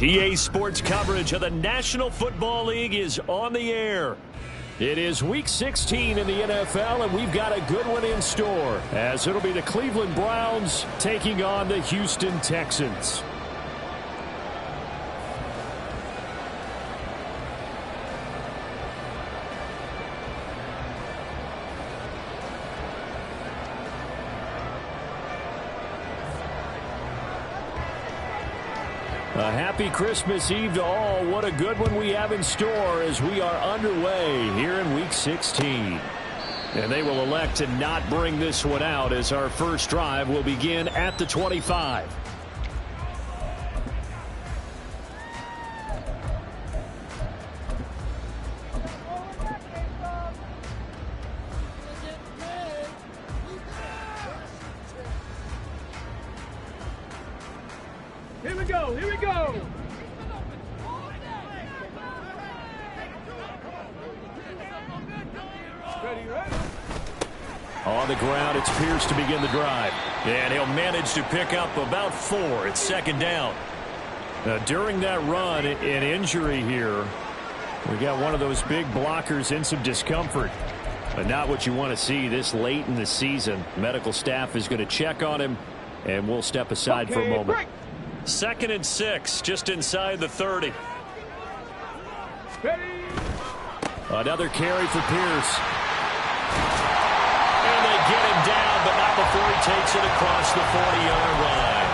EA Sports coverage of the National Football League is on the air. It is Week 16 in the NFL, and we've got a good one in store, as it'll be the Cleveland Browns taking on the Houston Texans. A happy Christmas Eve to all. What a good one we have in store as we are underway here in Week 16. And they will elect to not bring this one out as our first drive will begin at the 25. Here we go, here we go! Ready, ready? On the ground, it's Pierce to begin the drive. And he'll manage to pick up about 4. It's second down. During that run, an injury here. We got one of those big blockers in some discomfort. But not what you want to see this late in the season. Medical staff is going to check on him, and we'll step aside for a moment. Break. 2nd and 6, just inside the 30. Ready. Another carry for Pierce. And they get him down, but not before he takes it across the 40-yard line.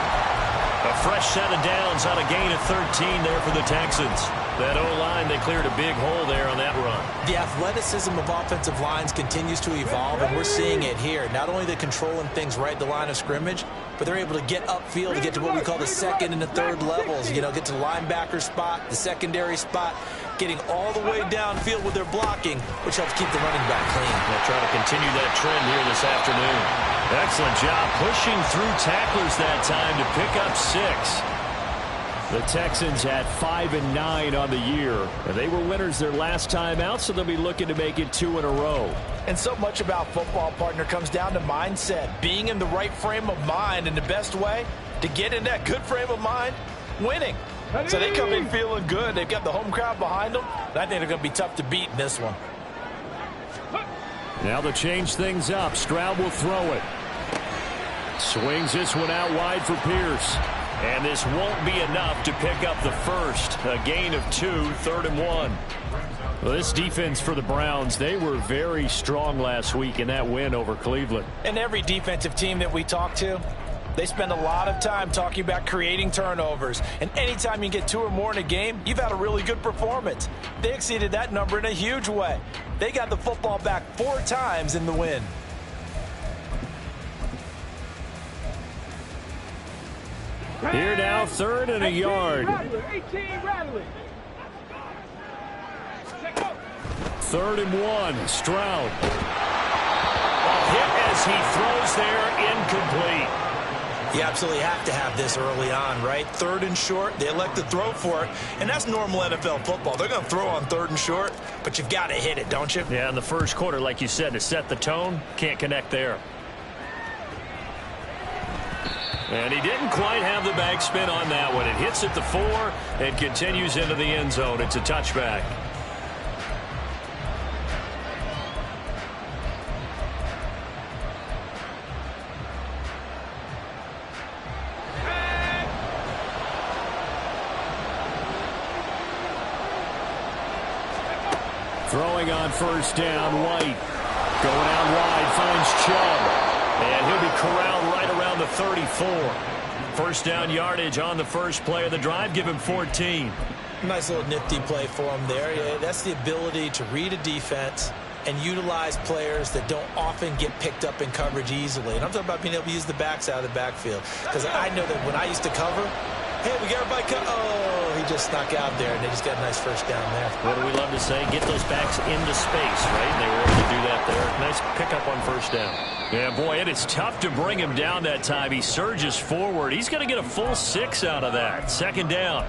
A fresh set of downs on a gain of 13 there for the Texans. That O-line, they cleared a big hole there on that run. The athleticism of offensive lines continues to evolve, and we're seeing it here. Not only they're controlling things right at the line of scrimmage, but they're able to get upfield to get to what we call the second and the third levels. You know, get to the linebacker spot, the secondary spot, getting all the way downfield with their blocking, which helps keep the running back clean. They'll try to continue that trend here this afternoon. Excellent job pushing through tacklers that time to pick up 6. The Texans had 5 and 9 on the year. And they were winners their last time out, so they'll be looking to make it 2 in a row. And so much about football, partner, comes down to mindset. Being in the right frame of mind, and the best way to get in that good frame of mind, winning. So they come in feeling good. They've got the home crowd behind them. And I think they're going to be tough to beat in this one. Now they'll change things up. Stroud will throw it. Swings this one out wide for Pierce. And this won't be enough to pick up the first. A gain of 2, 3rd and 1. Well, this defense for the Browns, they were very strong last week in that win over Cleveland. And every defensive team that we talk to, they spend a lot of time talking about creating turnovers. And anytime you get 2 or more in a game, you've had a really good performance. They exceeded that number in a huge way. They got the football back 4 times in the win. Here now, 3rd and a yard. 18 rattling. 3rd and 1, Stroud. A hit as he throws there, incomplete. You absolutely have to have this early on, right? 3rd and short, they elect to throw for it, and that's normal NFL football. They're going to throw on 3rd and short, but you've got to hit it, don't you? Yeah, in the first quarter, like you said, to set the tone, can't connect there. And he didn't quite have the backspin on that one. It hits at the 4 and continues into the end zone. It's a touchback. Throwing on first down, White. Going out wide, finds Chubb. And he'll be corralled right around the 34. First down yardage on the first play of the drive. Give him 14. Nice little nifty play for him there. Yeah, that's the ability to read a defense and utilize players that don't often get picked up in coverage easily. And I'm talking about being able to use the backs out of the backfield. Because I know that when I used to cover, hey, we got everybody oh, he just snuck out there, and they just got a nice first down there. What do we love to say? Get those backs into space, right? And they were able to do that there. Nice pickup on first down. Yeah, boy, it is tough to bring him down that time. He surges forward. He's going to get a full 6 out of that. 2nd down.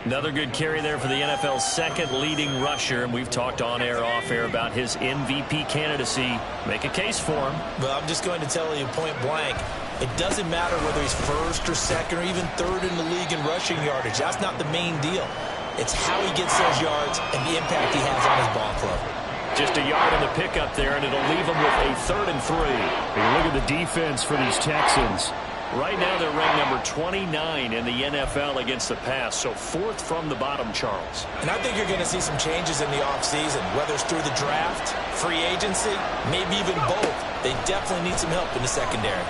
Another good carry there for the NFL's second leading rusher, and we've talked on air, off air about his MVP candidacy. Make a case for him. Well, I'm just going to tell you point blank, it doesn't matter whether he's first or second or even third in the league in rushing yardage. That's not the main deal. It's how he gets those yards and the impact he has on his ball club. Just a yard on the pickup there, and it'll leave him with a 3rd and 3. Hey, look at the defense for these Texans. Right now they're ranked number 29 in the NFL against the pass, so 4th from the bottom, Charles. And I think you're going to see some changes in the offseason, whether it's through the draft, free agency, maybe even both. They definitely need some help in the secondary.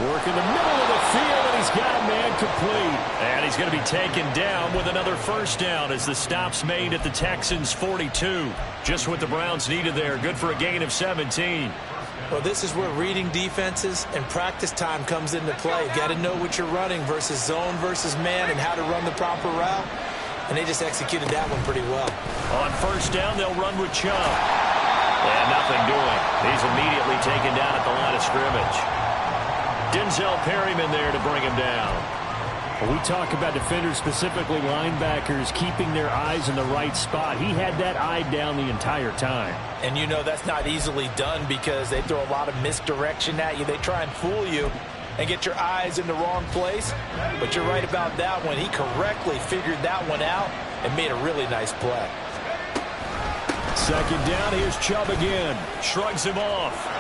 Work in the middle of the field, and he's got a man complete. And he's going to be taken down with another first down as the stop's made at the Texans' 42. Just what the Browns needed there. Good for a gain of 17. Well, this is where reading defenses and practice time comes into play. Got to know what you're running versus zone versus man and how to run the proper route. And they just executed that one pretty well. On first down, they'll run with Chubb. And nothing doing. He's immediately taken down at the line of scrimmage. Denzel Perryman there to bring him down. When we talk about defenders, specifically linebackers, keeping their eyes in the right spot. He had that eye down the entire time. And you know that's not easily done because they throw a lot of misdirection at you. They try and fool you and get your eyes in the wrong place. But you're right about that one. He correctly figured that one out and made a really nice play. 2nd down, here's Chubb again. Shrugs him off.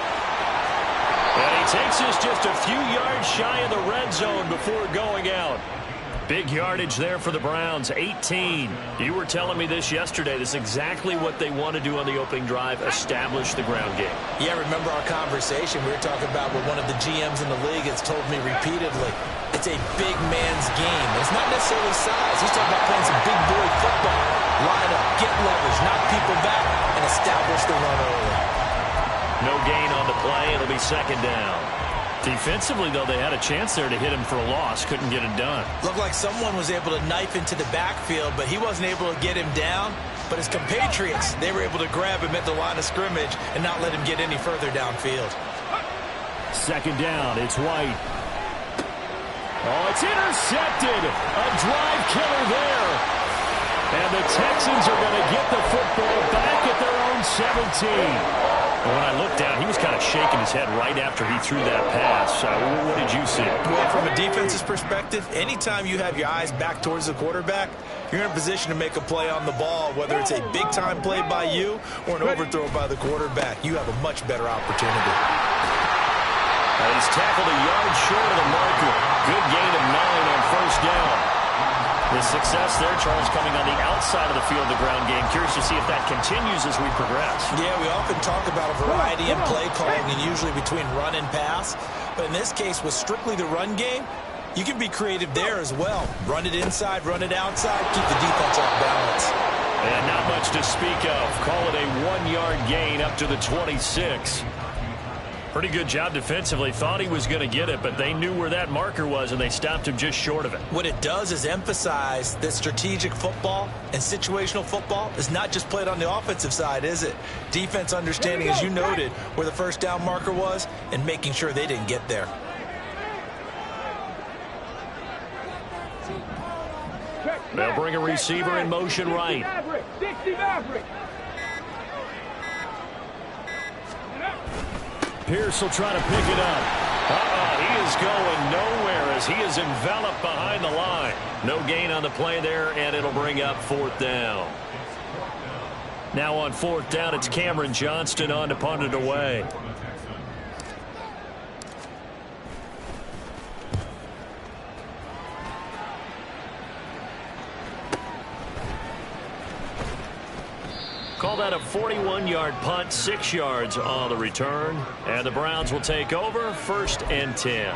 And he takes us just a few yards shy of the red zone before going out. Big yardage there for the Browns, 18. You were telling me this yesterday. This is exactly what they want to do on the opening drive, establish the ground game. Yeah, remember our conversation we were talking about with one of the GMs in the league has told me repeatedly, it's a big man's game. It's not necessarily size. He's talking about playing some big boy football. Line up, get leverage, knock people back, and establish the run early. No gain on the play. It'll be 2nd down. Defensively, though, they had a chance there to hit him for a loss. Couldn't get it done. Looked like someone was able to knife into the backfield, but he wasn't able to get him down. But his compatriots, they were able to grab him at the line of scrimmage and not let him get any further downfield. 2nd down, it's White. Oh, it's intercepted. A drive killer there. And the Texans are going to get the football back at their own 17. When I looked down, he was kind of shaking his head right after he threw that pass. What did you see? Well, from a defense's perspective, anytime you have your eyes back towards the quarterback, you're in a position to make a play on the ball, whether it's a big-time play by you or an overthrow by the quarterback. You have a much better opportunity. He's tackled a yard short of the marker. Good gain of 9 on first down. The success there, Charles, coming on the outside of the field, the ground game. Curious to see if that continues as we progress. Yeah, we often talk about a variety in play calling and usually between run and pass. But in this case, with strictly the run game, you can be creative there as well. Run it inside, run it outside, keep the defense off balance. And not much to speak of. Call it a 1-yard gain up to the 26. Pretty good job defensively. Thought he was going to get it, but they knew where that marker was, and they stopped him just short of it. What it does is emphasize that strategic football and situational football is not just played on the offensive side, is it? Defense understanding, as you noted, where the first down marker was and making sure they didn't get there. They'll bring a receiver in motion right. Pierce will try to pick it up. He is going nowhere as he is enveloped behind the line. No gain on the play there, and it'll bring up 4th down. Now on 4th down, it's Cameron Johnston on to punt it away. Call that a 41-yard punt, 6 yards on the return. And the Browns will take over, 1st and 10.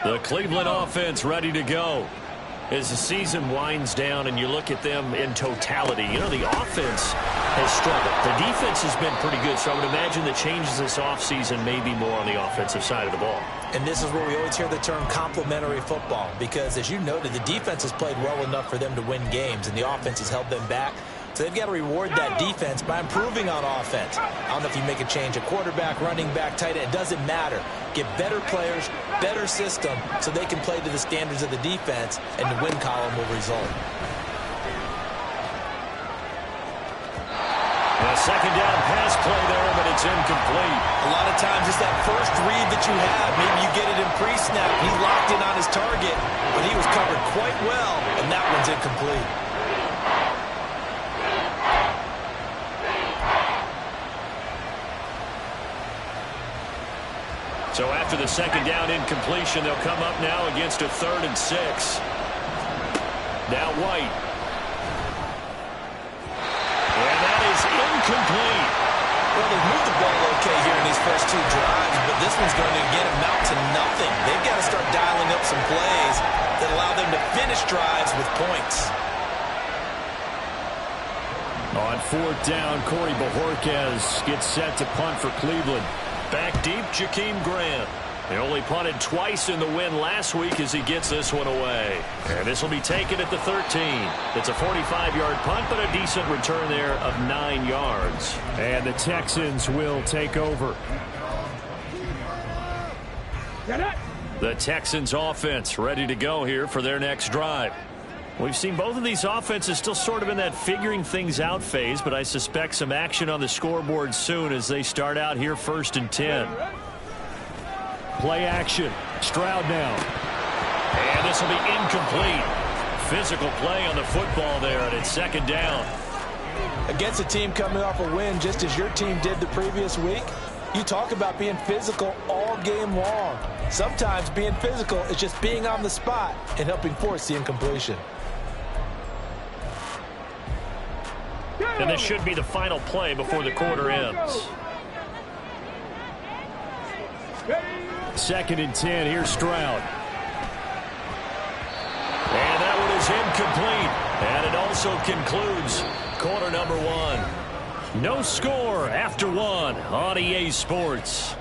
The Cleveland offense ready to go. As the season winds down and you look at them in totality, you know, the offense has struggled. The defense has been pretty good, so I would imagine the changes this offseason may be more on the offensive side of the ball. And this is where we always hear the term complementary football, because as you noted, the defense has played well enough for them to win games, and the offense has held them back. So they've got to reward that defense by improving on offense. I don't know if you make a change, a quarterback, running back, tight end, it doesn't matter. Get better players, better system, so they can play to the standards of the defense, and the win column will result. A second down pass play there, but it's incomplete. A lot of times it's that first read that you have. Maybe you get it in pre-snap. He locked in on his target, but he was covered quite well, and that one's incomplete. So after the second down incompletion, they'll come up now against a 3rd and 6. Now White. And that is incomplete. Well, they've moved the ball okay here in these first 2 drives, but this one's going to, again, amount to nothing. They've got to start dialing up some plays that allow them to finish drives with points. On 4th down, Corey Bojorquez gets set to punt for Cleveland. Back deep, Jakeem Grant. He only punted twice in the win last week as he gets this one away. And this will be taken at the 13. It's a 45-yard punt, but a decent return there of 9 yards. And the Texans will take over. The Texans offense ready to go here for their next drive. We've seen both of these offenses still sort of in that figuring things out phase, but I suspect some action on the scoreboard soon as they start out here 1st and 10. Play action. Stroud now. And this will be incomplete. Physical play on the football there, and it's 2nd down. Against a team coming off a win just as your team did the previous week, you talk about being physical all game long. Sometimes being physical is just being on the spot and helping force the incompletion. And this should be the final play before the quarter ends. 2nd and 10. Here's Stroud. And that one is incomplete. And it also concludes quarter number 1. No score after 1 on EA Sports.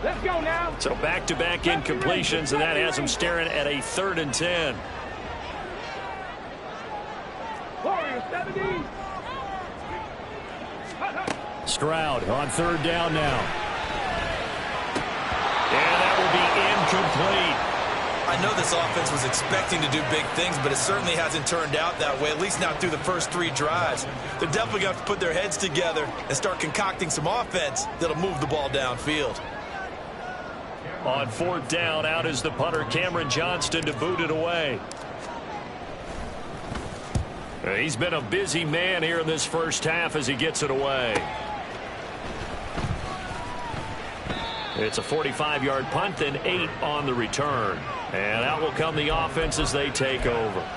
Let's go now. So back-to-back incompletions, and that has them staring at a 3rd and 10. Warriors 70. Stroud on 3rd down now. And that will be incomplete. I know this offense was expecting to do big things, but it certainly hasn't turned out that way, at least not through the first 3 drives. They're definitely going to have to put their heads together and start concocting some offense that'll move the ball downfield. On 4th down, out is the punter, Cameron Johnston, to boot it away. He's been a busy man here in this first half as he gets it away. It's a 45-yard punt, then 8 on the return. And out will come the offense as they take over.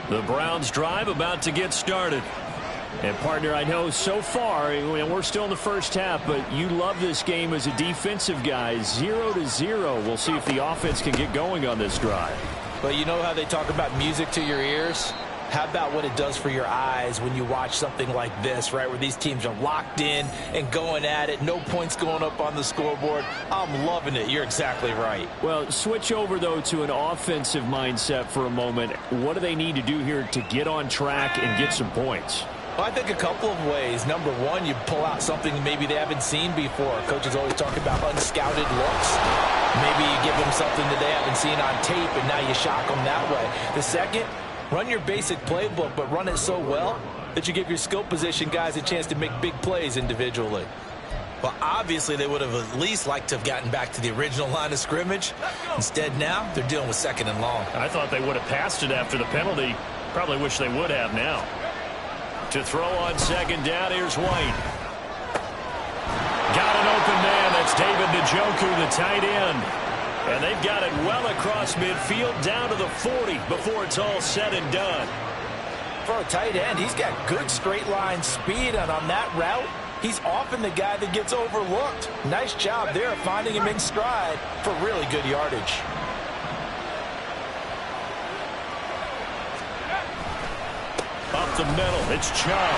The Browns drive about to get started. And, partner, I know so far, and we're still in the first half, but you love this game as a defensive guy. 0-0. We'll see if the offense can get going on this drive. But you know how they talk about music to your ears? How about what it does for your eyes when you watch something like this, right, where these teams are locked in and going at it, no points going up on the scoreboard? I'm loving it. You're exactly right. Well, switch over, though, to an offensive mindset for a moment. What do they need to do here to get on track and get some points? Well, I think a couple of ways. Number one, you pull out something maybe they haven't seen before. Coaches always talk about unscouted looks. Maybe you give them something that they haven't seen on tape, and now you shock them that way. The second, run your basic playbook, but run it so well that you give your skill position guys a chance to make big plays individually. Well, obviously, they would have at least liked to have gotten back to the original line of scrimmage. Instead, now, they're dealing with 2nd and long. I thought they would have passed it after the penalty. Probably wish they would have now. To throw on second down, here's White. Got an open man. That's David Njoku, the tight end. And they've got it well across midfield down to the 40 before it's all said and done. For a tight end, he's got good straight line speed, and on that route, he's often the guy that gets overlooked. Nice job there finding him in stride for really good yardage. Up the middle, it's Chubb.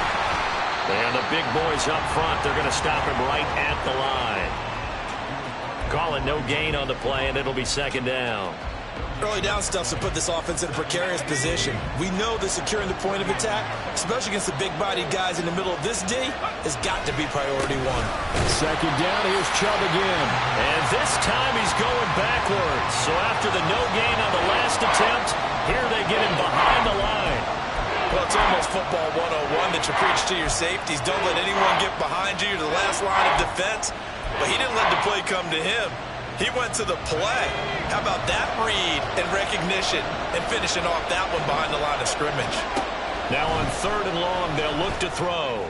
And the big boys up front, they're going to stop him right at the line. Calling no gain on the play, and it'll be second down. Early down stuffs to put this offense in a precarious position. We know that securing the point of attack, especially against the big-bodied guys in the middle of this D, has got to be priority one. Second down, here's Chubb again. And this time he's going backwards. So after the no gain on the last attempt, here they get him behind the line. Well, it's almost football 101 that you preach to your safeties. Don't let anyone get behind you to the last line of defense. But he didn't let the play come to him. He went to the play. How about that read and recognition and finishing off that one behind the line of scrimmage? Now on third and long, they'll look to throw.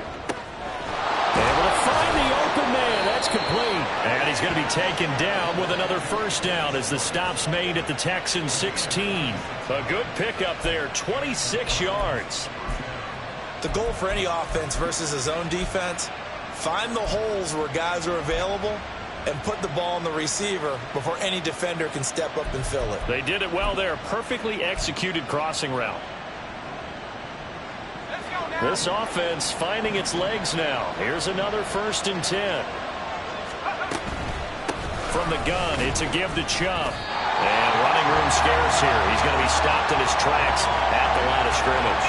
Able to find the open man. That's complete. And he's going to be taken down with another first down as the stop's made at the Texans 16. A good pickup there, 26 yards. The goal for any offense versus a zone defense, find the holes where guys are available and put the ball on the receiver before any defender can step up and fill it. They did it well there. Perfectly executed crossing route. This offense finding its legs now. Here's another 1st and 10. From the gun, it's a give to Chubb. And running room scarce here. He's going to be stopped in his tracks at the line of scrimmage.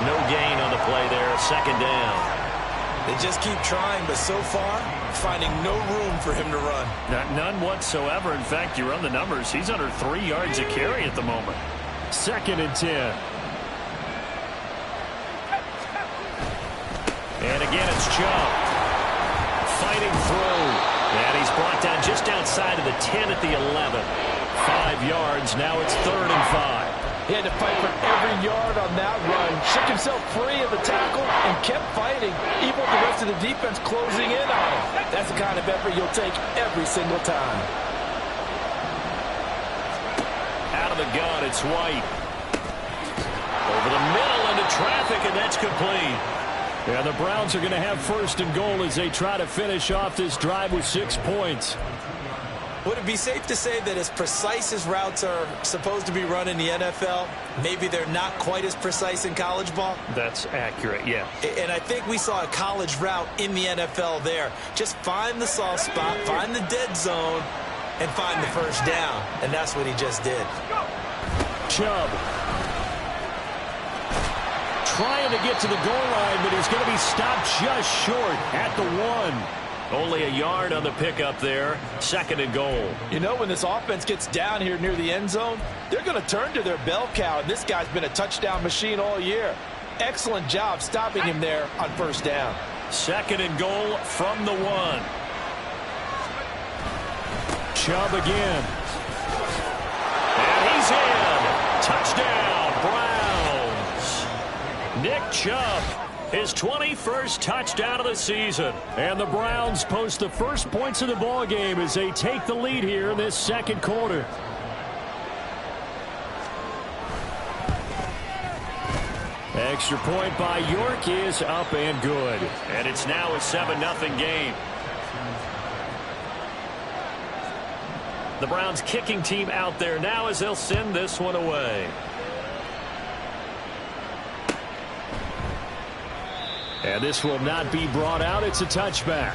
No gain on the play there. Second down. They just keep trying, but so far, finding no room for him to run. None whatsoever. In fact, you run the numbers. He's under 3 yards a carry at the moment. 2nd and 10. And again, it's Chubb. Fighting through. And he's brought down just outside of the 10 at the 11. 5 yards. Now it's 3rd and 5. He had to fight for every yard on that run. Shook himself free of the tackle and kept fighting, even with the rest of the defense closing in on him. That's the kind of effort you'll take every single time. Out of the gun, it's White. Over the middle into traffic, and that's complete. Yeah, the Browns are going to have 1st and goal as they try to finish off this drive with 6 points. Would it be safe to say that as precise as routes are supposed to be run in the NFL, maybe they're not quite as precise in college ball? That's accurate, yeah. And I think we saw a college route in the NFL there. Just find the soft spot, find the dead zone, and find the first down. And that's what he just did. Chubb. Trying to get to the goal line, but he's going to be stopped just short at the 1. Only a yard on the pickup there. 2nd and goal. You know, when this offense gets down here near the end zone, they're going to turn to their bell cow, and this guy's been a touchdown machine all year. Excellent job stopping him there on 1st down. 2nd and goal from the 1. Chubb again. And he's in. Touchdown, Browns. Nick Chubb. His 21st touchdown of the season. And the Browns post the first points of the ball game as they take the lead here in this 2nd quarter. Extra point by York is up and good. And it's now a 7-0 game. The Browns kicking team out there now as they'll send this one away. And this will not be brought out. It's a touchback.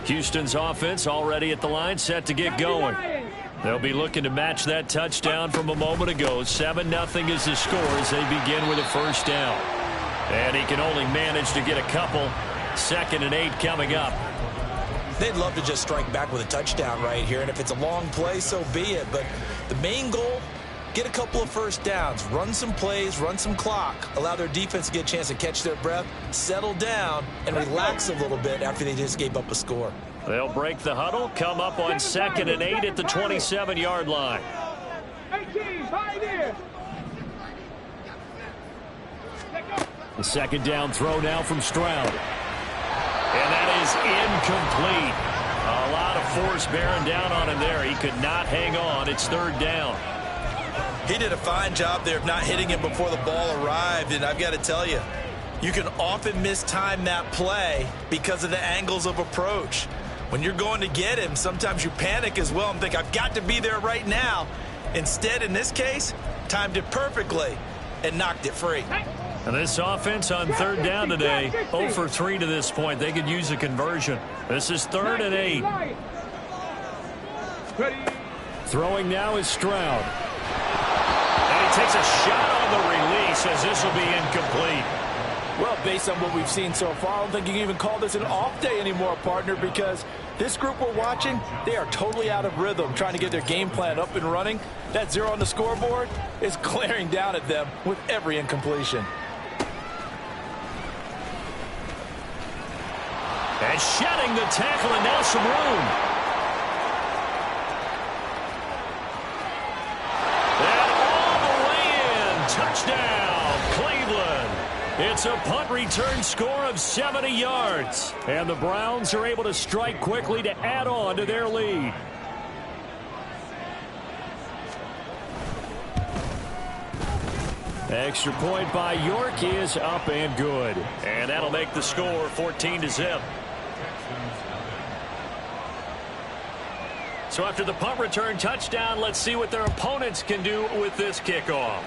Houston's offense already at the line, set to get going. They'll be looking to match that touchdown from a moment ago. 7-0 is the score as they begin with a first down. And he can only manage to get a couple. 2nd and 8 coming up. They'd love to just strike back with a touchdown right here, and if it's a long play, so be it. But the main goal, get a couple of first downs, run some plays, run some clock, allow their defense to get a chance to catch their breath, settle down, and relax a little bit after they just gave up a score. They'll break the huddle, come up on 2nd and 8 at the 27-yard line. 18, pioneer. The second down throw now from Stroud. And that is incomplete. A lot of force bearing down on him there. He could not hang on. It's 3rd down. He did a fine job there of not hitting him before the ball arrived, and I've got to tell you, you can often mistime that play because of the angles of approach. When you're going to get him, sometimes you panic as well and think, I've got to be there right now. Instead, in this case, timed it perfectly and knocked it free. And this offense on 3rd down today, 0 for 3 to this point. They could use a conversion. This is 3rd and 8. Throwing now is Stroud. And he takes a shot on the release as this will be incomplete. Well, based on what we've seen so far, I don't think you can even call this an off day anymore, partner, because this group we're watching, they are totally out of rhythm, trying to get their game plan up and running. That 0 on the scoreboard is glaring down at them with every incompletion. And shedding the tackle, and now some room. And all the way in. Touchdown, Cleveland. It's a punt return score of 70 yards. And the Browns are able to strike quickly to add on to their lead. Extra point by York is up and good. And that'll make the score 14-0. So after the punt return touchdown, let's see what their opponents can do with this kickoff.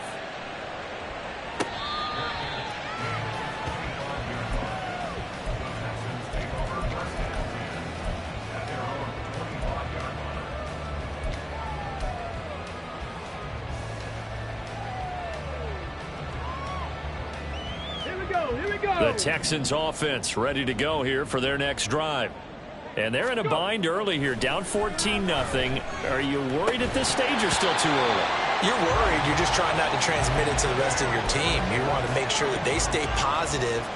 Here we go. The Texans offense ready to go here for their next drive. And they're in a bind early here, down 14-0. Are you worried at this stage or still too early? You're worried. You're just trying not to transmit it to the rest of your team. You want to make sure that they stay positive.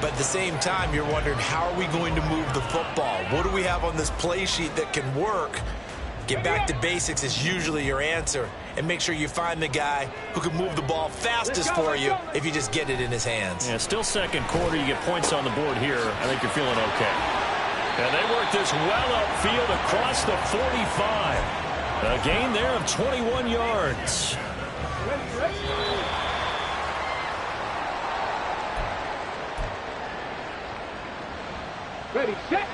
But at the same time, you're wondering, how are we going to move the football? What do we have on this play sheet that can work? Get back to basics is usually your answer. And make sure you find the guy who can move the ball fastest for you if you just get it in his hands. Yeah, still second quarter. You get points on the board here. I think you're feeling okay. And they work this well upfield across the 45. A gain there of 21 yards. Ready, set.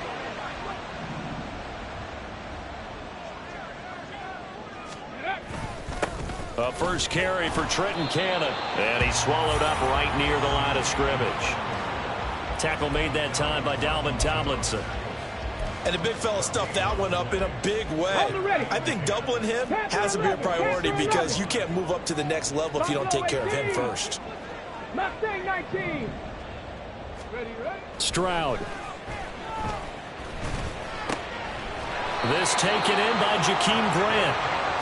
A first carry for Trenton Cannon. And he's swallowed up right near the line of scrimmage. Tackle made that time by Dalvin Tomlinson. And the big fella stuffed that one up in a big way. I think doubling him has to be a priority because you can't move up to the next level if you don't take care of him first. Mustang 19. Ready. Stroud. This taken in by Jakeem Grant.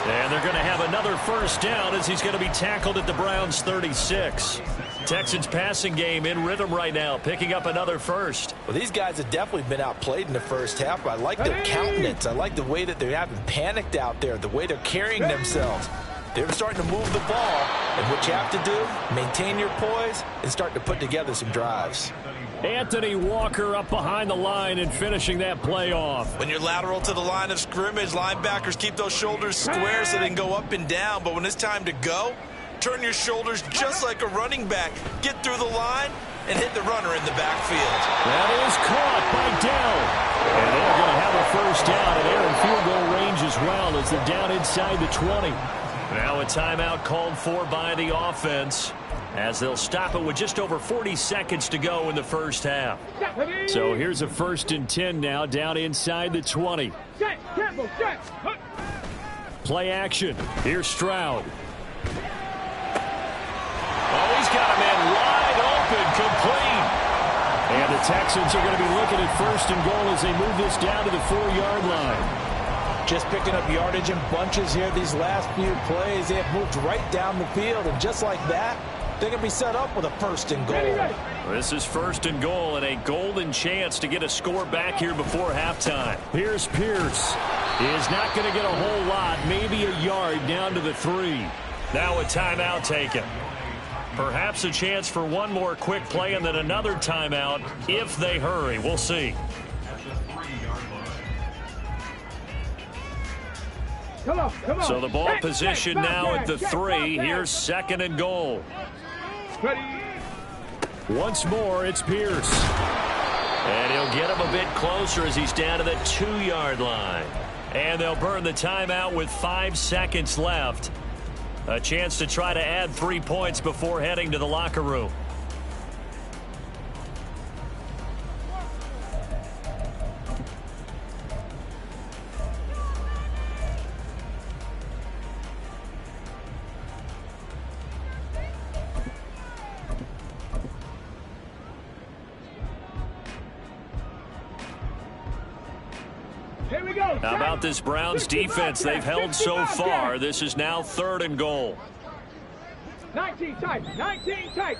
And they're going to have another first down as he's going to be tackled at the Browns' 36. Texans passing game in rhythm right now, picking up another first. Well, these guys have definitely been outplayed in the first half, but I like their countenance. I like the way that they haven't panicked out there, the way they're carrying themselves. They're starting to move the ball, and what you have to do, maintain your poise and start to put together some drives. Anthony Walker up behind the line and finishing that play off. When you're lateral to the line of scrimmage, linebackers keep those shoulders square so they can go up and down, but when it's time to go, turn your shoulders just like a running back. Get through the line and hit the runner in the backfield. That is caught by Dell. And they're going to have a first down, and they're in field goal range as well as they're down inside the 20. Now a timeout called for by the offense as they'll stop it with just over 40 seconds to go in the first half. So here's a 1st and 10 now down inside the 20. Play action. Here's Stroud. Oh, he's got a man wide open, complete. And the Texans are going to be looking at 1st and goal as they move this down to the 4-yard line. Just picking up yardage in bunches here these last few plays. They have moved right down the field, and just like that, They can be set up with a first and goal. This is first and goal and a golden chance to get a score back here before halftime. Here's Pierce. He is not going to get a whole lot, maybe a yard down to the 3. Now a timeout taken. Perhaps a chance for one more quick play and then another timeout if they hurry. We'll see. Come on. So the ball position now at the 3. Here's second and goal. Ready. Once more, it's Pierce. And he'll get him a bit closer as he's down to the 2-yard line. And they'll burn the timeout with 5 seconds left. A chance to try to add 3 points before heading to the locker room. How about this Browns defense they've held so far? This is now third and goal. 19 tight. 19 tight.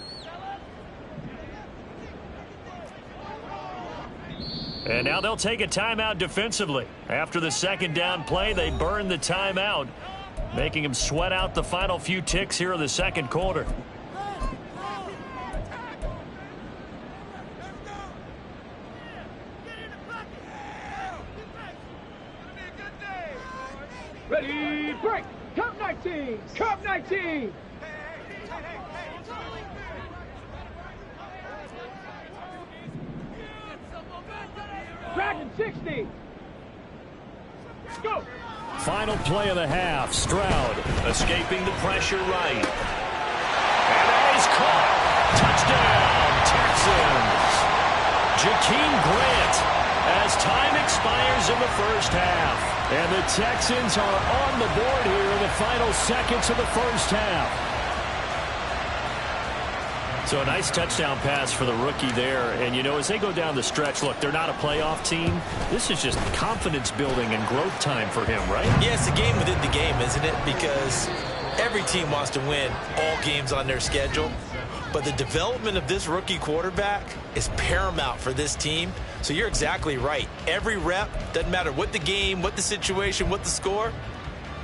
And now they'll take a timeout defensively. After the second down play, they burn the timeout, making them sweat out the final few ticks here in the second quarter. Ready, break. Cup 19. Cup 19. Dragon 60. Go. Final play of the half. Stroud escaping the pressure right. And that is caught. Touchdown, Texans. Jakeem Grant as time expires in the first half. And the Texans are on the board here in the final seconds of the first half. So a nice touchdown pass for the rookie there. And, you know, as they go down the stretch, look, they're not a playoff team. This is just confidence building and growth time for him, right? Yeah, it's a game within the game, isn't it? Because every team wants to win all games on their schedule. But the development of this rookie quarterback is paramount for this team. So you're exactly right. Every rep, doesn't matter what the game, what the situation, what the score,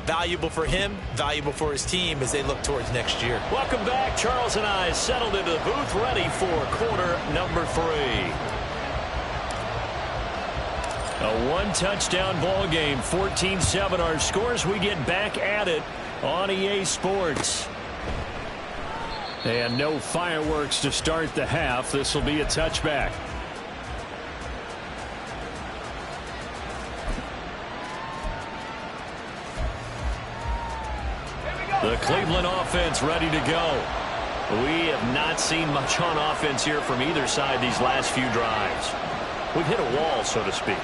valuable for him, valuable for his team as they look towards next year. Welcome back. Charles and I settled into the booth, ready for quarter number 3. A one-touchdown ball game, 14-7 our scores. We get back at it on EA Sports. And no fireworks to start the half. This will be a touchback. The Cleveland offense ready to go. We have not seen much on offense here from either side these last few drives. We've hit a wall, so to speak.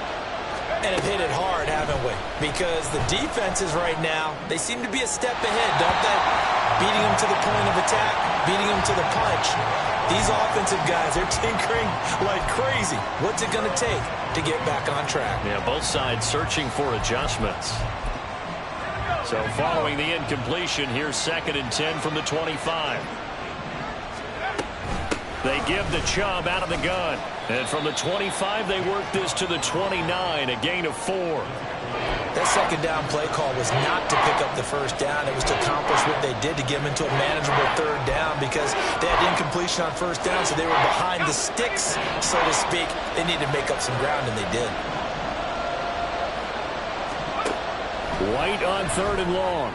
And have hit it hard, haven't we? Because the defenses right now, they seem to be a step ahead, don't they? Beating them to the point of attack, beating them to the punch. These offensive guys, they're tinkering like crazy. What's it going to take to get back on track? Yeah, both sides searching for adjustments. So following the incompletion, here's 2nd and 10 from the 25. They give the Chubb out of the gun. And from the 25, they work this to the 29, a gain of 4. That second down play call was not to pick up the first down. It was to accomplish what they did to get them into a manageable third down because they had incompletion on first down, so they were behind the sticks, so to speak. They needed to make up some ground, and they did. White on 3rd and long.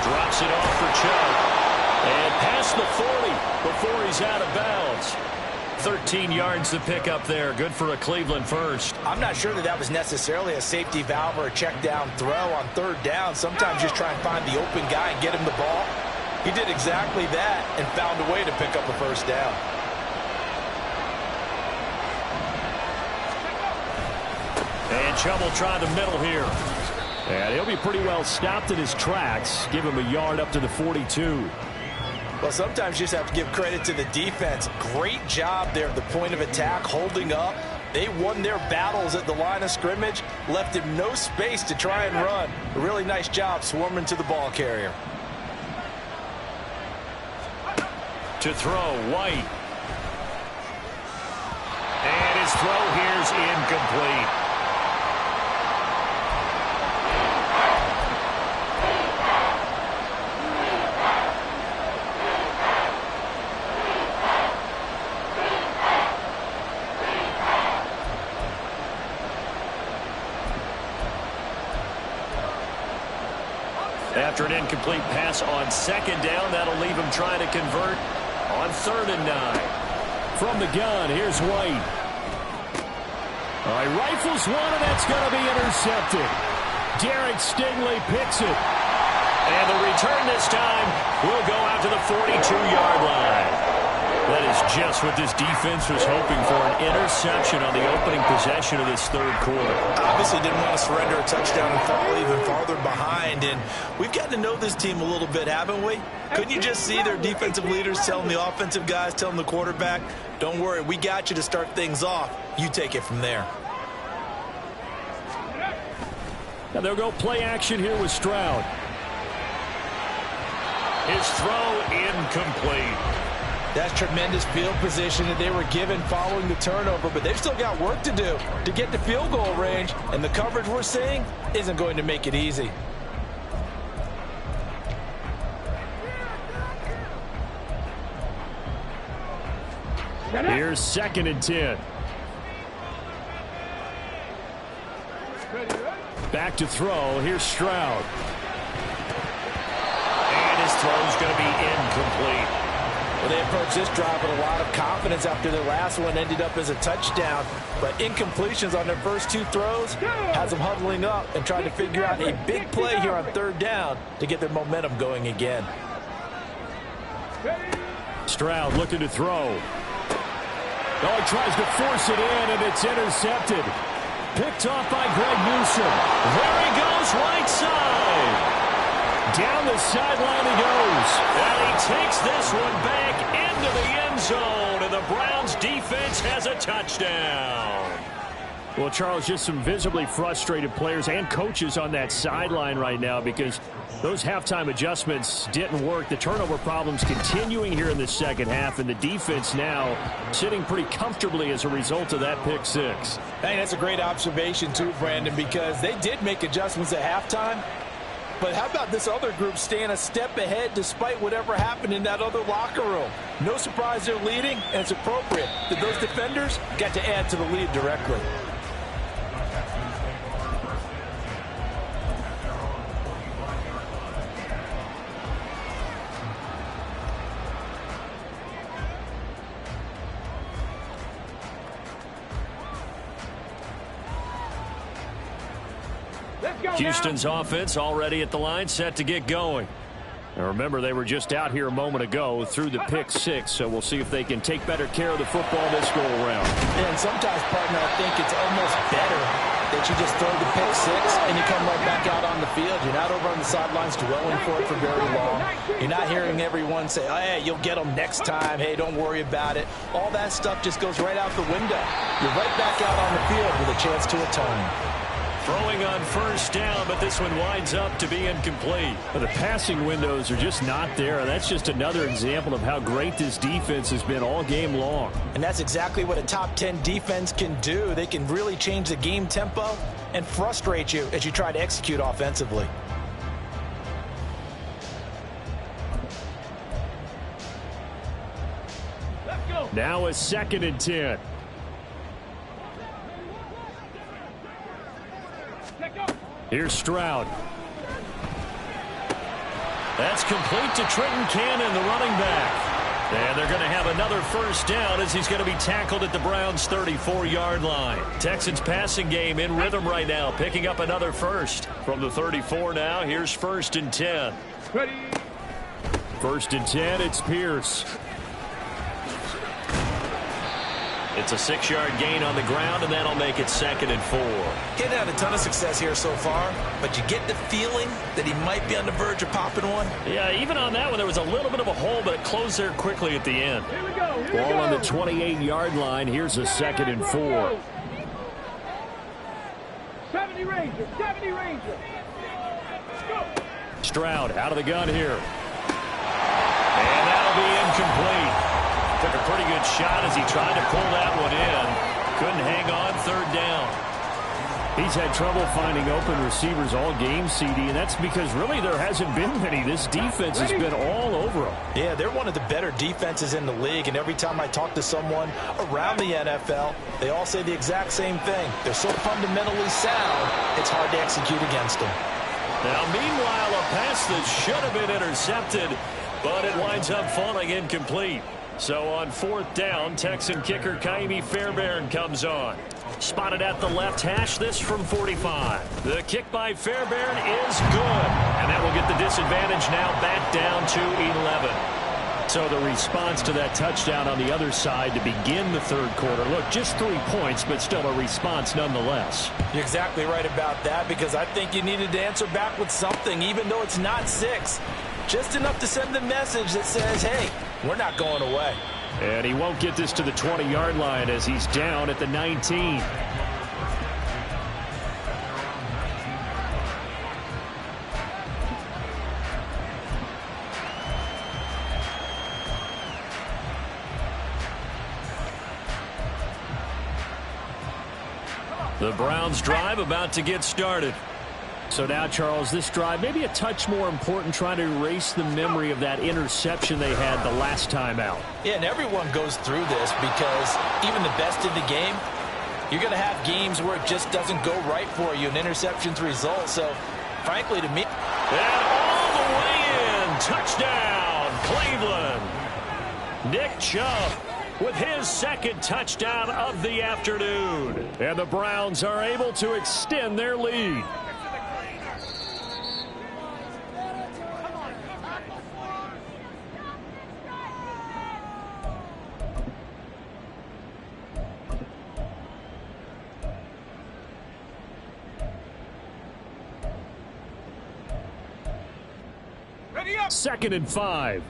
Drops it off for Chubb. And past the 40 before he's out of bounds. 13 yards to pick up there. Good for a Cleveland first. I'm not sure that was necessarily a safety valve or a check down throw on 3rd down. Sometimes just try and find the open guy and get him the ball. He did exactly that and found a way to pick up a first down. And Chubb will try the middle here. And he'll be pretty well stopped in his tracks. Give him a yard up to the 42. Well, sometimes you just have to give credit to the defense. Great job there at the point of attack, holding up. They won their battles at the line of scrimmage, left him no space to try and run. A really nice job swarming to the ball carrier. To throw, White. And his throw here's incomplete. After an incomplete pass on second down, that'll leave him trying to convert on 3rd and 9. From the gun, here's White. All right, rifles one, and that's going to be intercepted. Derek Stingley picks it. And the return this time will go out to the 42-yard line. That is just what this defense was hoping for, an interception on the opening possession of this 3rd quarter. Obviously didn't want to surrender a touchdown and fall even farther behind. And we've gotten to know this team a little bit, haven't we? Couldn't you just see their defensive leaders telling the offensive guys, telling the quarterback, don't worry, we got you to start things off. You take it from there. Now they'll go play action here with Stroud. His throw incomplete. That's tremendous field position that they were given following the turnover, but they've still got work to do to get to field goal range, and the coverage we're seeing isn't going to make it easy. Here's 2nd and 10. Back to throw. Here's Stroud. And his throw's going to be incomplete. Well, they approached this drive with a lot of confidence after their last one ended up as a touchdown. But incompletions on their first 2 throws has them huddling up and trying to figure out a big play here on 3rd down to get their momentum going again. Stroud looking to throw. Oh, he tries to force it in, and it's intercepted. Picked off by Greg Newsome. There he goes, right side. Down the sideline he goes. And he takes this one back into the end zone, and the Browns defense has a touchdown. Well, Charles, just some visibly frustrated players and coaches on that sideline right now because those halftime adjustments didn't work. The turnover problems continuing here in the second half, and the defense now sitting pretty comfortably as a result of that pick 6. Hey, that's a great observation too, Brandon, because they did make adjustments at halftime. But how about this other group staying a step ahead despite whatever happened in that other locker room? No surprise they're leading, and it's appropriate that those defenders got to add to the lead directly. Houston's offense already at the line, set to get going. Now remember, they were just out here a moment ago through the pick 6, so we'll see if they can take better care of the football this go-around. And sometimes, partner, I think it's almost better that you just throw the pick 6 and you come right back out on the field. You're not over on the sidelines dwelling for it for very long. You're not hearing everyone say, oh, hey, you'll get them next time. Hey, don't worry about it. All that stuff just goes right out the window. You're right back out on the field with a chance to atone. Throwing on 1st down, but this one winds up to be incomplete. But the passing windows are just not there, and that's just another example of how great this defense has been all game long. And that's exactly what a top 10 defense can do. They can really change the game tempo and frustrate you as you try to execute offensively. Let's go. Now a 2nd and 10. Here's Stroud. That's complete to Trenton Cannon, the running back. And they're going to have another 1st down as he's going to be tackled at the Browns' 34-yard line. Texans passing game in rhythm right now, picking up another 1st. From the 34 now, here's 1st and 10. Ready. 1st and 10, it's Pierce. It's a 6-yard gain on the ground, and that'll make it 2nd and 4. Getting had a ton of success here so far, but you get the feeling that he might be on the verge of popping one. Yeah, even on that one, there was a little bit of a hole, but it closed there quickly at the end. Here we go. Here we Ball go. on the 28-yard line. Here's a 2nd and 4. 70 Ranger. 70 Ranger. Go. Stroud out of the gun here. And that'll be incomplete. Took a pretty good shot as he tried to pull that one in. Couldn't hang on, third down. He's had trouble finding open receivers all game, CD, and that's because really there hasn't been many. This defense has been all over him. Yeah, they're one of the better defenses in the league, and every time I talk to someone around the NFL, they all say the exact same thing. They're so fundamentally sound, it's hard to execute against them. Now, meanwhile, a pass that should have been intercepted, but it winds up falling incomplete. So on fourth down, Texan kicker Kaimi Fairbairn comes on. Spotted at the left hash, this from 45. The kick by Fairbairn is good. And that will get the disadvantage now back down to 11. So the response to that touchdown on the other side to begin the third quarter. Look, just 3 points, but still a response nonetheless. You're exactly right about that, because I think you needed to answer back with something, even though it's not 6. Just enough to send the message that says, hey, we're not going away. And he won't get this to the 20-yard line as he's down at the 19. The Browns drive about to get started. So now, Charles, this drive maybe a touch more important, trying to erase the memory of that interception they had the last time out. Yeah, and everyone goes through this because even the best in the game, you're going to have games where it just doesn't go right for you, and interceptions result. So, frankly, to me... And all the way in, touchdown, Cleveland. Nick Chubb with his second touchdown of the afternoon. And the Browns are able to extend their lead. Second and 5.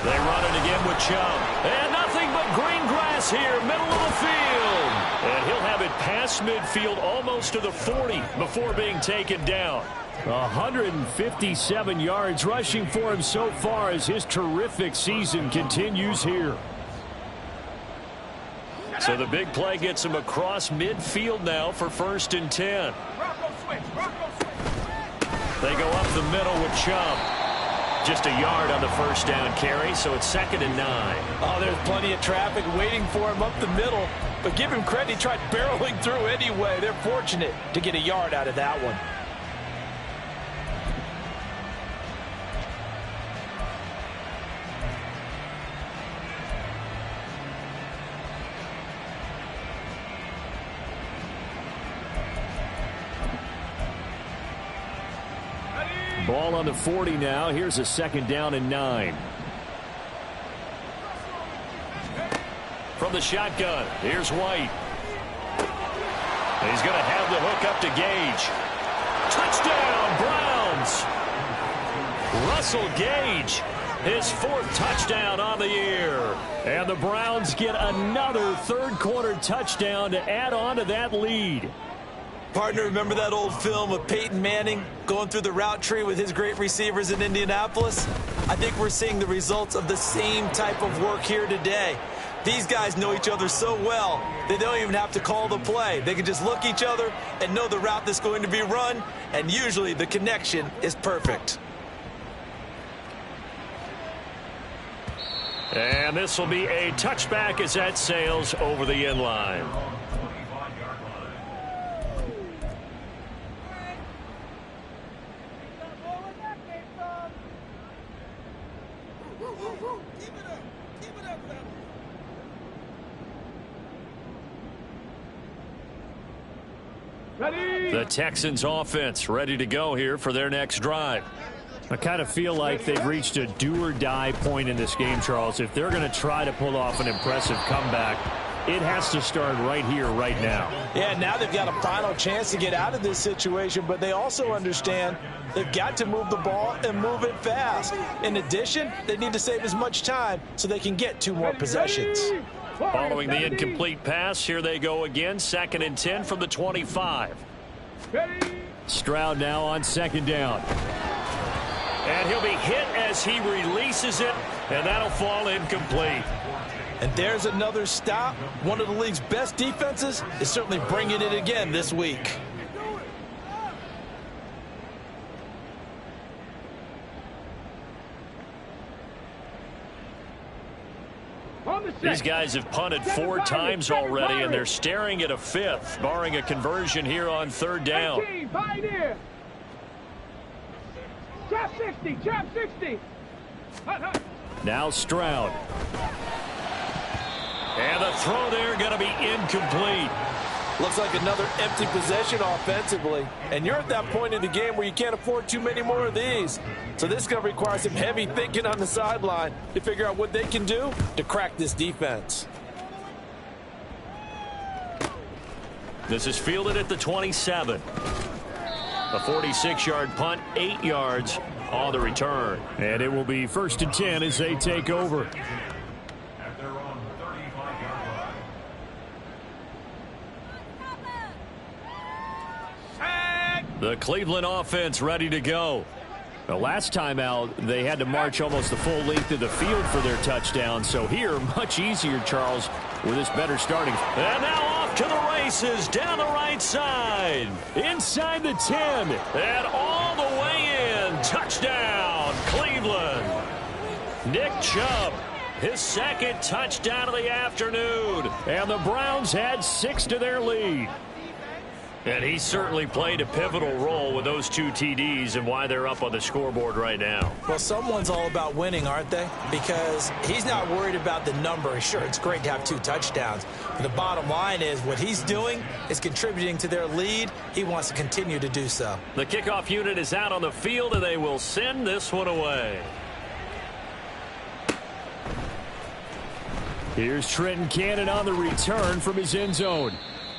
They run it again with Chubb. And nothing but green grass here, middle of the field. And he'll have it past midfield almost to the 40 before being taken down. 157 yards rushing for him so far as his terrific season continues here. So the big play gets him across midfield now for 1st and 10. They go up the middle with Chubb. Just a yard on the first down carry, so it's 2nd and 9. Oh, there's plenty of traffic waiting for him up the middle. But give him credit, he tried barreling through anyway. They're fortunate to get a yard out of that one. Ball on the 40 now. Here's a 2nd down and 9. From the shotgun, here's White. He's going to have the hook up to Gage. Touchdown, Browns! Russell Gage, his 4th touchdown on the year. And the Browns get another third-quarter touchdown to add on to that lead. Partner, remember that old film of Peyton Manning going through the route tree with his great receivers in Indianapolis? I think we're seeing the results of the same type of work here today. These guys know each other so well, they don't even have to call the play. They can just look each other and know the route that's going to be run, and usually the connection is perfect. And this will be a touchback as that sails over the end line. The Texans offense ready to go here for their next drive. I kind of feel like they've reached a do-or-die point in this game, Charles. If they're going to try to pull off an impressive comeback, it has to start right here, right now. Yeah, now they've got a final chance to get out of this situation, but they also understand they've got to move the ball and move it fast. In addition, they need to save as much time so they can get 2 more possessions. Following the incomplete pass, here they go again. 2nd and 10 from the 25. Stroud now on second down. And he'll be hit as he releases it, and that'll fall incomplete. And there's another stop. One of the league's best defenses is certainly bringing it again this week. These guys have punted 4 times already, and they're staring at a 5th, barring a conversion here on third down. Trap 60, trap 60. Now Stroud. And the throw there going to be incomplete. Looks like another empty possession offensively. And you're at that point in the game where you can't afford too many more of these. So this is going to require some heavy thinking on the sideline to figure out what they can do to crack this defense. This is fielded at the 27. A 46-yard punt, 8 yards on the return. And it will be 1st and 10 as they take over. The Cleveland offense ready to go. The last time out, they had to march almost the full length of the field for their touchdown. So here, much easier, Charles, with this better starting. And now off to the races down the right side. Inside the 10. And all the way in. Touchdown, Cleveland. Nick Chubb, his 2nd touchdown of the afternoon. And the Browns add 6 to their lead. And he certainly played a pivotal role with those 2 TDs and why they're up on the scoreboard right now. Well, someone's all about winning, aren't they? Because he's not worried about the number. Sure, it's great to have 2 touchdowns. But the bottom line is what he's doing is contributing to their lead. He wants to continue to do so. The kickoff unit is out on the field, and they will send this one away. Here's Trenton Cannon on the return from his end zone.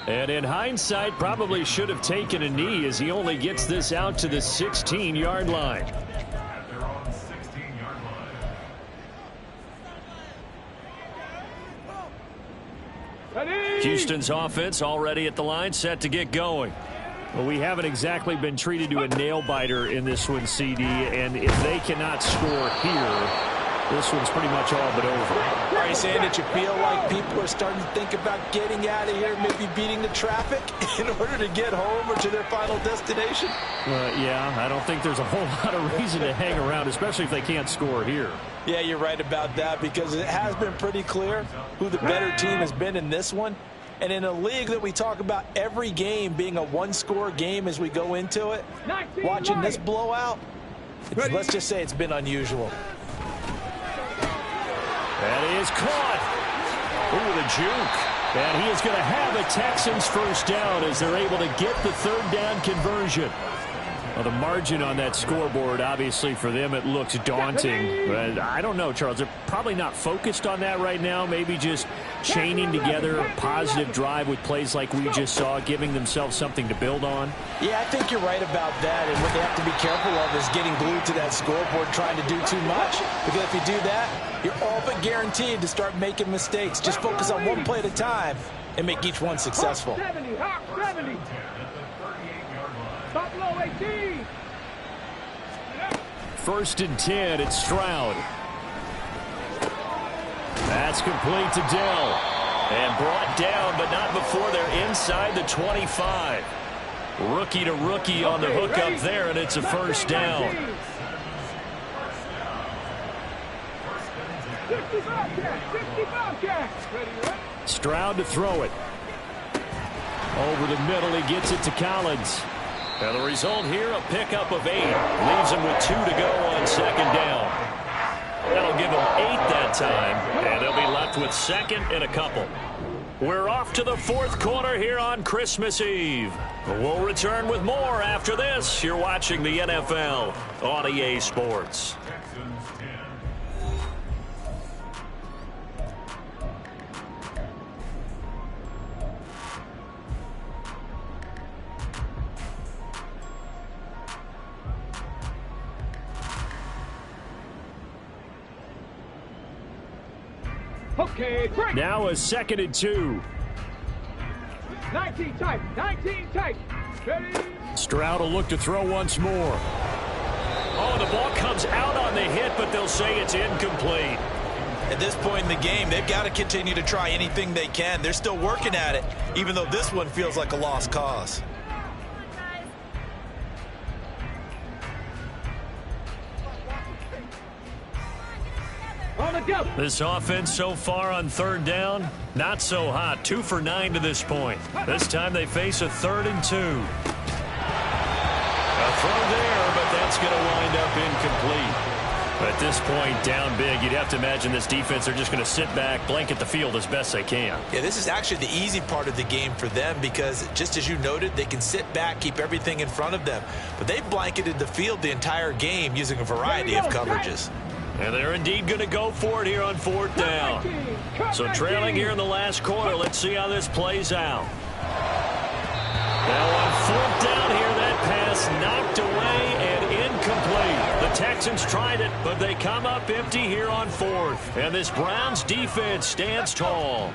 And in hindsight, probably should have taken a knee as he only gets this out to the 16-yard line. Houston's offense already at the line, set to get going. Well, we haven't exactly been treated to a nail-biter in this one, CD, and if they cannot score here, this one's pretty much all but over. Are you saying that you feel like people are starting to think about getting out of here, maybe beating the traffic in order to get home or to their final destination? Yeah, I don't think there's a whole lot of reason to hang around, especially if they can't score here. Yeah, you're right about that because it has been pretty clear who the better team has been in this one. And in a league that we talk about every game being a one-score game as we go into it, watching this blowout, let's just say it's been unusual. That is caught. Ooh, the juke. And he is going to have a Texans first down as they're able to get the 3rd down conversion. Well, the margin on that scoreboard, obviously, for them, it looks daunting. But I don't know, Charles. They're probably not focused on that right now. Maybe just chaining together a positive drive with plays like we just saw, giving themselves something to build on. Yeah, I think you're right about that. And what they have to be careful of is getting glued to that scoreboard trying to do too much. Because if you do that, you're all but guaranteed to start making mistakes. Just focus on one play at a time and make each one successful. 70, hop 70. Buffalo 18. 1st and 10, it's Stroud. That's complete to Dell. And brought down, but not before they're inside the 25. Rookie to rookie on the hook up there, and it's a first down. 65 catch. Stroud to throw it. Over the middle, he gets it to Collins. And the result here, a pickup of 8. Leaves him with 2 to go on 2nd down. That'll give him 8 that time, and they'll be left with 2nd and a couple. We're off to the 4th quarter here on Christmas Eve. We'll return with more after this. You're watching the NFL on EA Sports. Okay, break. Now a 2nd and 2. 19 tight. 19 tight. Ready? Stroud will look to throw once more. Oh, the ball comes out on the hit, but they'll say it's incomplete. At this point in the game, they've got to continue to try anything they can. They're still working at it, even though this one feels like a lost cause. On the go. This offense so far on third down, not so hot. 2 for 9 to this point. This time they face a 3rd and 2. A throw there, but that's going to wind up incomplete. At this point, down big, you'd have to imagine this defense, they're just going to sit back, blanket the field as best they can. Yeah, this is actually the easy part of the game for them because, just as you noted, they can sit back, keep everything in front of them. But they've blanketed the field the entire game using a variety of coverages. And they're indeed going to go for it here on 4th down. So trailing here in the last quarter, let's see how this plays out. Now on 4th down here, that pass knocked away and incomplete. The Texans tried it, but they come up empty here on 4th. And this Browns defense stands tall.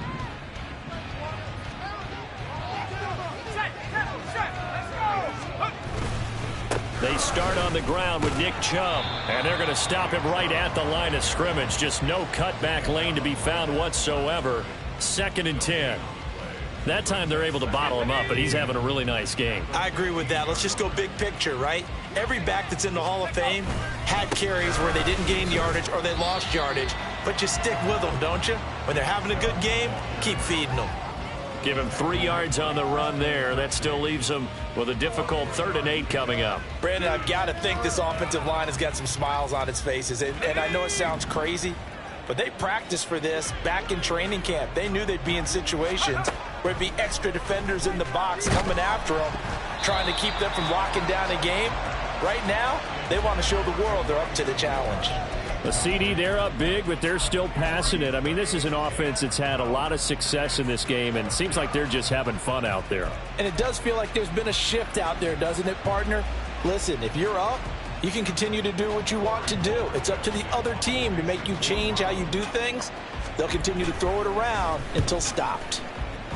They start on the ground with Nick Chubb, and they're going to stop him right at the line of scrimmage. Just no cutback lane to be found whatsoever. 2nd and 10. That time they're able to bottle him up, but he's having a really nice game. I agree with that. Let's just go big picture, right? Every back that's in the Hall of Fame had carries where they didn't gain yardage or they lost yardage, but you stick with them, don't you? When they're having a good game, keep feeding them. Give him 3 yards on the run there. That still leaves him with a difficult 3rd and 8 coming up. Brandon, I've got to think this offensive line has got some smiles on its faces, and I know it sounds crazy, but they practiced for this back in training camp. They knew they'd be in situations where it'd be extra defenders in the box coming after them, trying to keep them from locking down a game. Right now, they want to show the world they're up to the challenge. The CD, they're up big, but they're still passing it. I mean, this is an offense that's had a lot of success in this game, and it seems like they're just having fun out there. And it does feel like there's been a shift out there, doesn't it, partner? Listen, if you're up, you can continue to do what you want to do. It's up to the other team to make you change how you do things. They'll continue to throw it around until stopped.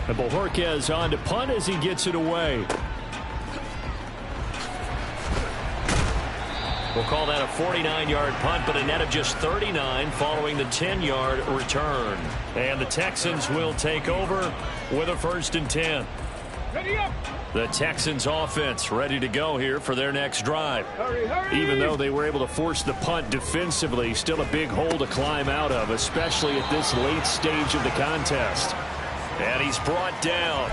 And Bojorquez on to punt as he gets it away. We'll call that a 49-yard punt, but a net of just 39 following the 10-yard return. And the Texans will take over with a 1st and 10. Ready up. The Texans offense ready to go here for their next drive. Hurry, hurry. Even though they were able to force the punt defensively, still a big hole to climb out of, especially at this late stage of the contest. And he's brought down.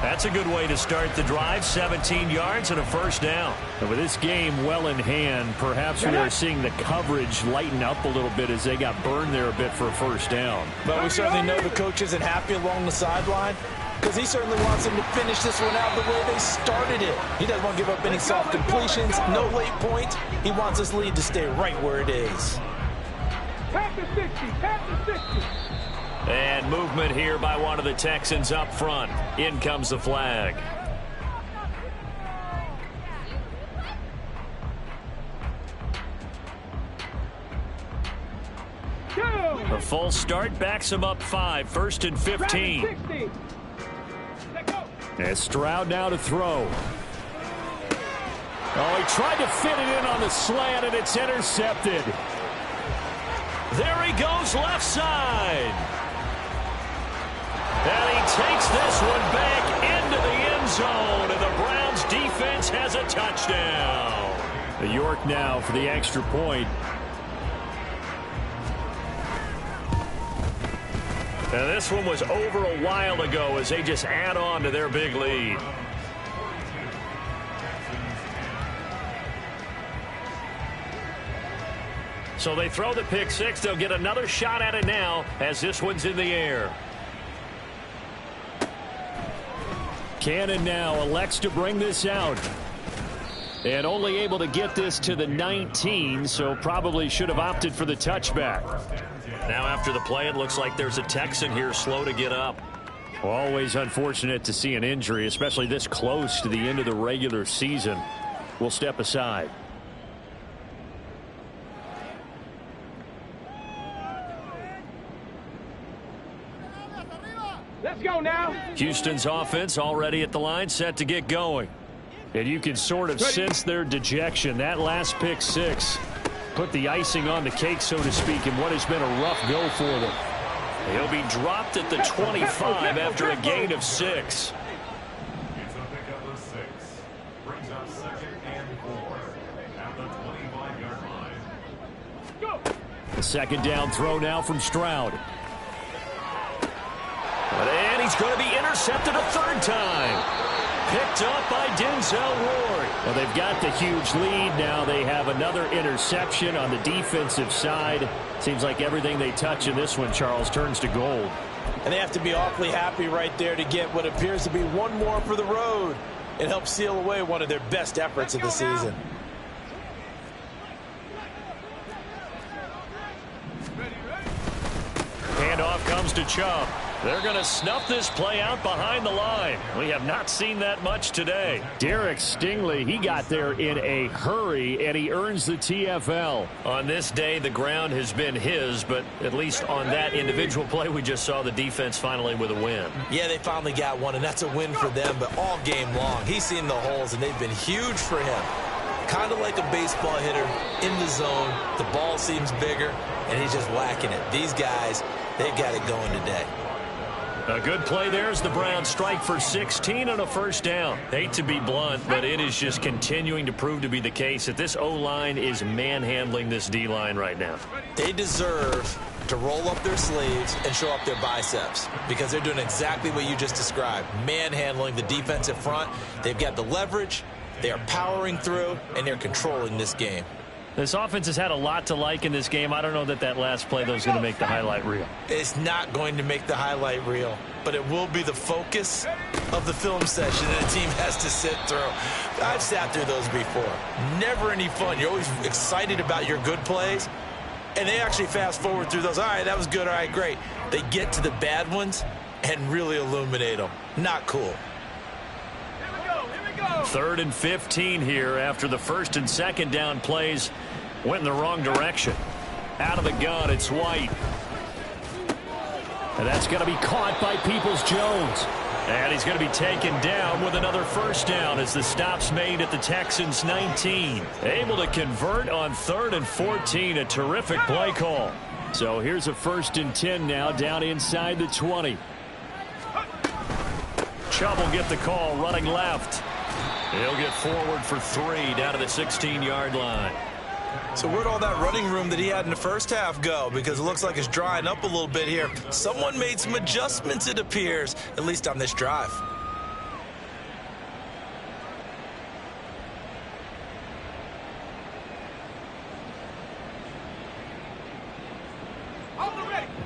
That's a good way to start the drive. 17 yards and a 1st down. And with this game well in hand, perhaps we are seeing the coverage lighten up a little bit as they got burned there a bit for a 1st down. But we certainly know the coach isn't happy along the sideline because he certainly wants them to finish this one out the way they started it. He doesn't want to give up any soft completions, no late points. He wants this lead to stay right where it is. Past the 60. Past the 60. And movement here by one of the Texans up front. In comes the flag. The full start backs him up 5. 1st and 15. And Stroud now to throw. Oh, he tried to fit it in on the slant, and it's intercepted. There he goes left side. And he takes this one back into the end zone, and the Browns defense has a touchdown. York now for the extra point. And this one was over a while ago as they just add on to their big lead. So they throw the pick 6. They'll get another shot at it now as this one's in the air. Cannon now elects to bring this out. And only able to get this to the 19, so probably should have opted for the touchback. Now after the play, it looks like there's a Texan here slow to get up. Always unfortunate to see an injury, especially this close to the end of the regular season. We'll step aside. Let's go now. Houston's offense already at the line, set to get going. And you can sort of sense their dejection. That last pick six put the icing on the cake, so to speak, in what has been a rough go for them. He'll be dropped at the 25 after a gain of 6. It's a pickup of 6. Brings up 2nd and 4 at the 25-yard line. The second down throw now from Stroud. And he's going to be intercepted a third time. Picked up by Denzel Ward. Well, they've got the huge lead. Now they have another interception on the defensive side. Seems like everything they touch in this one, Charles, turns to gold. And they have to be awfully happy right there to get what appears to be one more for the road. It helps seal away one of their best efforts of the season. Handoff comes to Chubb. They're going to snuff this play out behind the line. We have not seen that much today. Derek Stingley, he got there in a hurry, and he earns the TFL. On this day, the ground has been his, but at least on that individual play, we just saw the defense finally with a win. Yeah, they finally got one, and that's a win for them, but all game long, he's seen the holes, and they've been huge for him. Kind of like a baseball hitter in the zone. The ball seems bigger, and he's just whacking it. These guys, they've got it going today. A good play there as the Browns strike for 16 on a first down. Hate to be blunt, but it is just continuing to prove to be the case that this O-line is manhandling this D-line right now. They deserve to roll up their sleeves and show up their biceps because they're doing exactly what you just described, manhandling the defensive front. They've got the leverage, they are powering through, and they're controlling this game. This offense has had a lot to like in this game. I don't know that last play, though, is going to make the highlight reel. It's not going to make the highlight reel, but it will be the focus of the film session that a team has to sit through. I've sat through those before. Never any fun. You're always excited about your good plays, and they actually fast forward through those. All right, that was good. All right, great. They get to the bad ones and really illuminate them. Not cool. 3rd and 15 here after the first and second down plays went in the wrong direction. Out of the gun, it's White. And that's going to be caught by Peoples-Jones. And he's going to be taken down with another first down as the stop's made at the Texans' 19. Able to convert on 3rd and 14. A terrific play call. So here's a 1st and 10 now down inside the 20. Chubb will get the call running left. He'll get forward for 3 down to the 16-yard line. So where'd all that running room that he had in the first half go? Because it looks like it's drying up a little bit here. Someone made some adjustments, it appears, at least on this drive.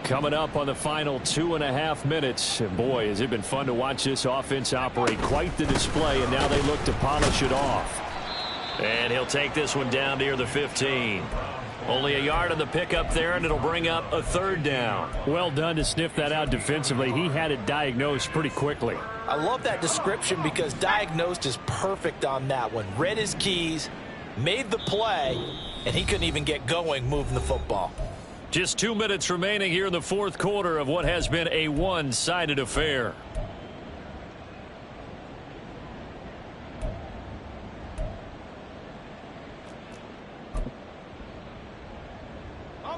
Coming up on the final 2.5 minutes. And boy, has it been fun to watch this offense operate. Quite the display, and now they look to polish it off. And he'll take this one down near the 15. Only a yard on the pickup there, and it'll bring up a 3rd down. Well done to sniff that out defensively. He had it diagnosed pretty quickly. I love that description because diagnosed is perfect on that one. Read his keys, made the play, and he couldn't even get going moving the football. Just 2 minutes remaining here in the 4th quarter of what has been a one-sided affair.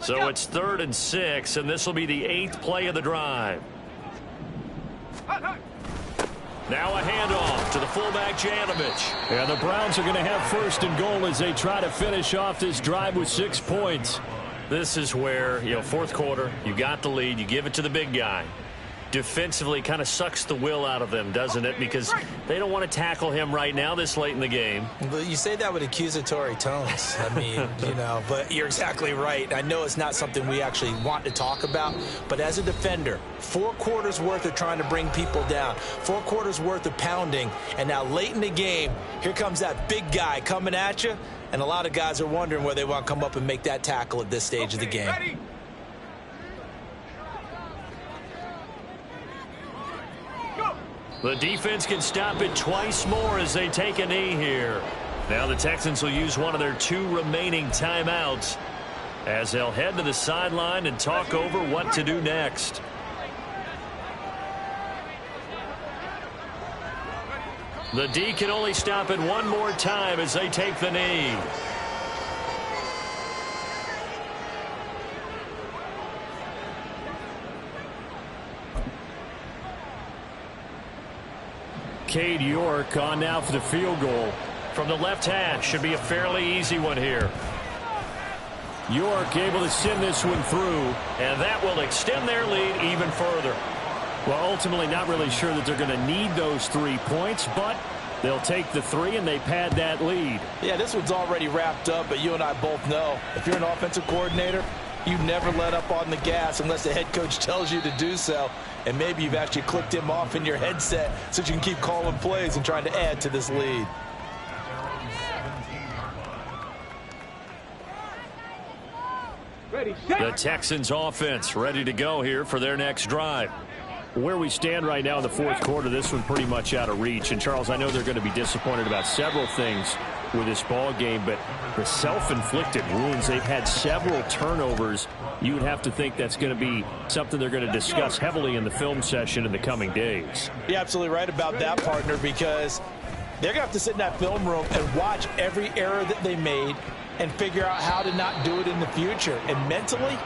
So it's 3rd and 6, and this will be the 8th play of the drive. Now a handoff to the fullback, Janovich. And the Browns are going to have 1st and goal as they try to finish off this drive with 6 points. This is where, 4th quarter, you got the lead, you give it to the big guy. Defensively kind of sucks the will out of them, doesn't it? Because they don't want to tackle him right now this late in the game. But you say that with accusatory tones. I mean, but you're exactly right. I know it's not something we actually want to talk about, but as a defender, 4 quarters worth of trying to bring people down, 4 quarters worth of pounding, and now late in the game, here comes that big guy coming at you, and a lot of guys are wondering where they want to come up and make that tackle at this stage of the game. Ready? The defense can stop it twice more as they take a knee here. Now the Texans will use one of their 2 remaining timeouts as they'll head to the sideline and talk over what to do next. The D can only stop it one more time as they take the knee. Cade York on now for the field goal. From the left hash, should be a fairly easy one here. York able to send this one through. And that will extend their lead even further. Well, ultimately not really sure that they're going to need those 3 points, but they'll take the 3 and they pad that lead. Yeah, this one's already wrapped up, but you and I both know if you're an offensive coordinator, you never let up on the gas unless the head coach tells you to do so. And maybe you've actually clicked him off in your headset so you can keep calling plays and trying to add to this lead. The Texans offense ready to go here for their next drive. Where we stand right now in the fourth quarter, this one pretty much out of reach. And, Charles, I know they're going to be disappointed about several things with this ball game, but the self-inflicted wounds, they've had several turnovers. You would have to think that's going to be something they're going to discuss heavily in the film session in the coming days. You're absolutely right about that, partner, because they're going to have to sit in that film room and watch every error that they made and figure out how to not do it in the future. And mentally,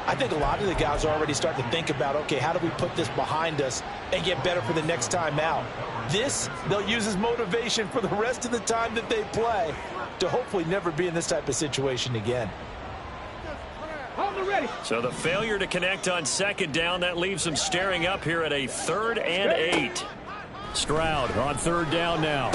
I think a lot of the guys are already starting to think about, okay, how do we put this behind us and get better for the next time out? This, they'll use as motivation for the rest of the time that they play to hopefully never be in this type of situation again. So the failure to connect on second down, that leaves them staring up here at a 3rd and 8. Stroud on third down now.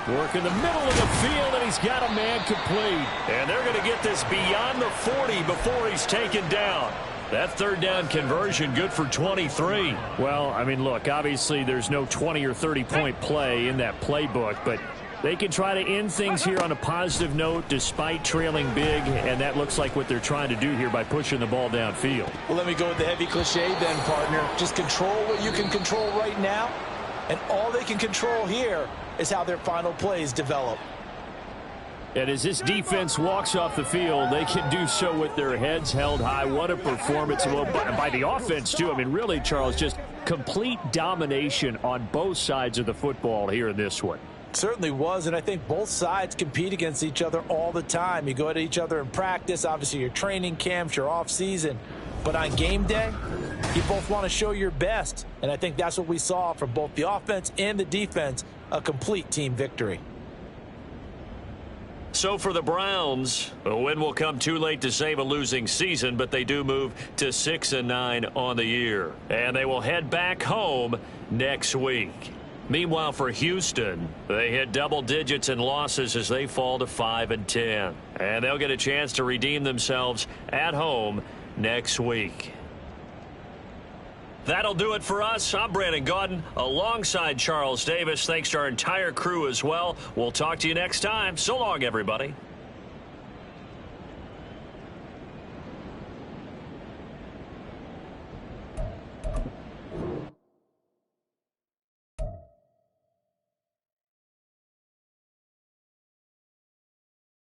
Work in the middle of the field, and he's got a man complete. And they're going to get this beyond the 40 before he's taken down. That third down conversion good for 23. Well, I mean, look, obviously there's no 20 or 30-point play in that playbook, but they can try to end things here on a positive note despite trailing big, and that looks like what they're trying to do here by pushing the ball downfield. Well, let me go with the heavy cliche then, partner. Just control what you can control right now, and all they can control here is how their final plays develop. And as this defense walks off the field, they can do so with their heads held high. What a performance by the offense, too. I mean, really, Charles, just complete domination on both sides of the football here in this one. Certainly was, and I think both sides compete against each other all the time. You go at each other in practice, obviously your training camps, your off-season. But on game day, you both want to show your best. And I think that's what we saw from both the offense and the defense, a complete team victory. So for the Browns, a win will come too late to save a losing season, but they do move to 6-9 on the year. And they will head back home next week. Meanwhile, for Houston, they hit double digits in losses as they fall to 5-10. And they'll get a chance to redeem themselves at home next week. That'll do it for us. I'm Brandon Gaudin alongside Charles Davis. Thanks to our entire crew as well. We'll talk to you next time. So long, everybody.